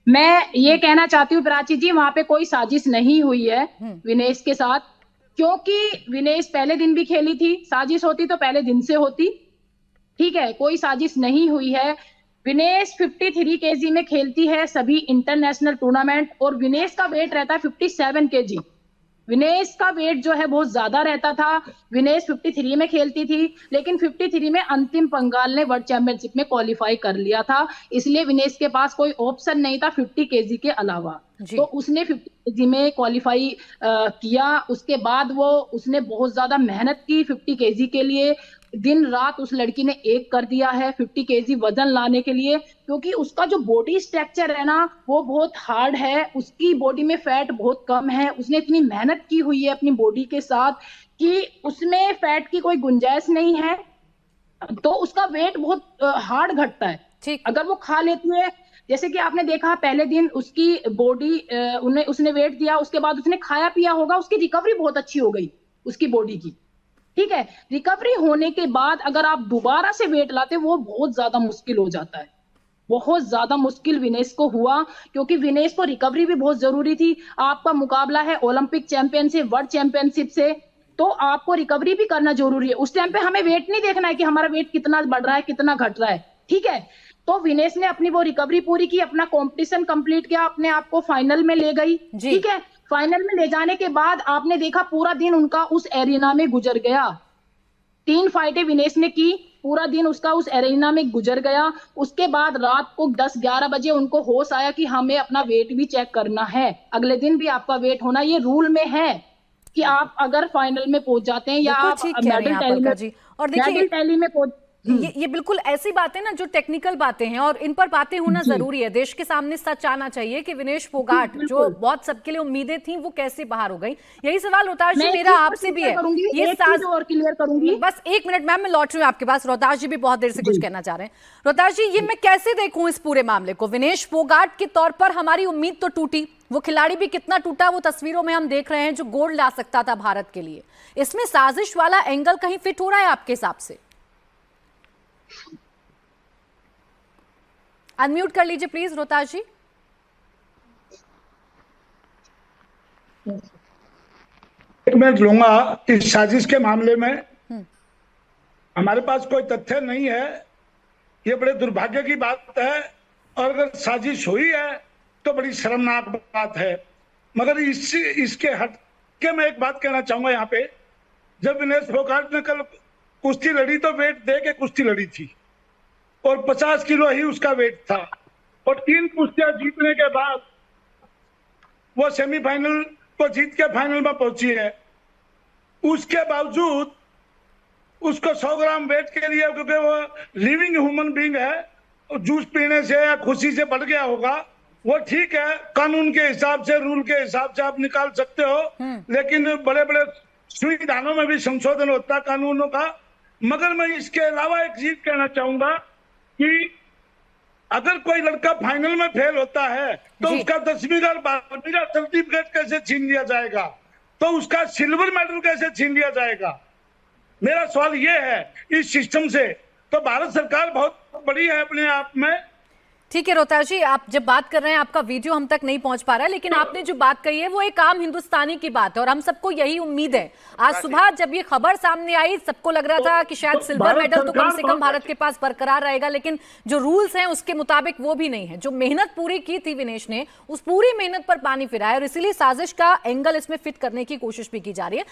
मैं ये कहना चाहती हूँ प्राची जी, वहां पे कोई साजिश नहीं हुई है विनेश के साथ, क्योंकि विनेश पहले दिन भी खेली थी। साजिश होती तो पहले दिन से होती। ठीक है, कोई साजिश नहीं हुई है। विनेश 53 केजी में खेलती है सभी इंटरनेशनल टूर्नामेंट, और विनेश का वेट रहता है 57 केजी। विनेश का वेट जो है बहुत ज्यादा रहता था। विनेश 53 में खेलती थी, लेकिन 53 में अंतिम पंगाल ने वर्ल्ड चैंपियनशिप में क्वालिफाई कर लिया था, इसलिए विनेश के पास कोई ऑप्शन नहीं था 50 केजी के अलावा। तो उसने 50 केजी में क्वालिफाई किया। उसके बाद वो उसने बहुत ज्यादा मेहनत की 50 केजी के लिए। दिन रात उस लड़की ने एक कर दिया है 50 केजी वजन लाने के लिए, क्योंकि उसका जो बॉडी स्ट्रक्चर है ना वो बहुत हार्ड है। उसकी बॉडी में फैट बहुत कम है। उसने इतनी मेहनत की हुई है अपनी बॉडी के साथ कि उसमें फैट की कोई गुंजाइश नहीं है, तो उसका वेट बहुत हार्ड घटता है। ठीक, अगर वो खा लेती है, जैसे कि आपने देखा पहले दिन उसकी बॉडी उसने वेट दिया, उसके बाद उसने खाया पिया होगा, उसकी रिकवरी बहुत अच्छी हो गई उसकी बॉडी की। ठीक है, रिकवरी होने के बाद अगर आप दोबारा से वेट लाते, वो बहुत ज्यादा मुश्किल हो जाता है। बहुत ज्यादा मुश्किल विनेश को हुआ, क्योंकि विनेश को रिकवरी भी बहुत जरूरी थी। आपका मुकाबला है ओलंपिक चैंपियन से, वर्ल्ड चैंपियनशिप से, तो आपको रिकवरी भी करना जरूरी है। उस टाइम पे हमें वेट नहीं देखना है कि हमारा वेट कितना बढ़ रहा है कितना घट रहा है। ठीक है, तो विनेश ने अपनी वो रिकवरी पूरी की, अपना कंपटीशन कंप्लीट किया, अपने आप को फाइनल में ले गई। ठीक है, फाइनल में ले जाने के बाद आपने देखा पूरा दिन उनका उस एरिना में गुजर गया। 3 फाइटें विनेश ने की, पूरा दिन उसका उस एरिना में गुजर गया। उसके बाद रात को 10-11 बजे उनको होश आया कि हमें अपना वेट भी चेक करना है। अगले दिन भी आपका वेट होना, ये रूल में है कि आप अगर फाइनल में पहुंच जाते हैं या आप मेडल टैली में पहुंच। ये बिल्कुल ऐसी बातें ना जो टेक्निकल बातें हैं, और इन पर बातें होना जरूरी है। देश के सामने सच आना चाहिए कि विनेश फोगाट जो बहुत सबके लिए उम्मीदें थी वो कैसे बाहर हो गई। यही सवाल रोहताश जी मेरा आपसे भी है। ये और क्लियर करूंगी, बस 1 मिनट मैम, मैं लौट रही हूँ आपके पास। रोहताश जी भी बहुत देर से कुछ कहना चाह रहे हैं। रोहताश जी, ये मैं कैसे देखूं इस पूरे मामले को? विनेश फोगाट के तौर पर हमारी उम्मीद तो टूटी, वो खिलाड़ी भी कितना टूटा वो तस्वीरों में हम देख रहे हैं, जो गोल्ड ला सकता था भारत के लिए। इसमें साजिश वाला एंगल कहीं फिट हो रहा है आपके हिसाब से? अनम्यूट कर लीजिए प्लीज रोहताश जी। एक मिनट लूंगा। इस साजिश के मामले में हमारे पास कोई तथ्य नहीं है, ये बड़े दुर्भाग्य की बात है। और अगर साजिश हुई है तो बड़ी शर्मनाक बात है। मगर इसके हट के मैं एक बात कहना चाहूंगा यहाँ पे। जब विनेश फोगाट ने कल कुश्ती लड़ी तो वेट दे के कुश्ती लड़ी थी, और 50 किलो ही उसका वेट था, और 3 कुश्तियां जीतने के बाद वो सेमीफाइनल को जीत के फाइनल में पहुंची है। उसके बावजूद उसको 100 ग्राम वेट के लिए, क्योंकि वो लिविंग ह्यूमन बीइंग है, जूस पीने से या खुशी से बढ़ गया होगा, वो ठीक है, कानून के हिसाब से, रूल के हिसाब से आप निकाल सकते हो। लेकिन बड़े बड़े संविधानों में भी संशोधन होता है कानूनों का। मगर मैं इसके अलावा एक चीज कहना चाहूंगा कि अगर कोई लड़का फाइनल में फेल होता है तो उसका 10वीं का 12वीं का सर्टिफिकेट कैसे छीन लिया जाएगा, तो उसका सिल्वर मेडल कैसे छीन लिया जाएगा? मेरा सवाल ये है इस सिस्टम से। तो भारत सरकार बहुत बड़ी है अपने आप में। ठीक है रोहताश जी, आप जब बात कर रहे हैं आपका वीडियो हम तक नहीं पहुंच पा रहा है, लेकिन आपने जो बात कही है वो एक आम हिंदुस्तानी की बात है, और हम सबको यही उम्मीद है। आज सुबह जब ये खबर सामने आई, सबको लग रहा था कि शायद सिल्वर मेडल तो कम से कम भारत के पास बरकरार रहेगा, लेकिन जो रूल्स हैं उसके मुताबिक वो भी नहीं है। जो मेहनत पूरी की थी विनेश ने, उस पूरी मेहनत पर पानी फिरा है, और इसीलिए साजिश का एंगल इसमें फिट करने की कोशिश भी की जा रही है।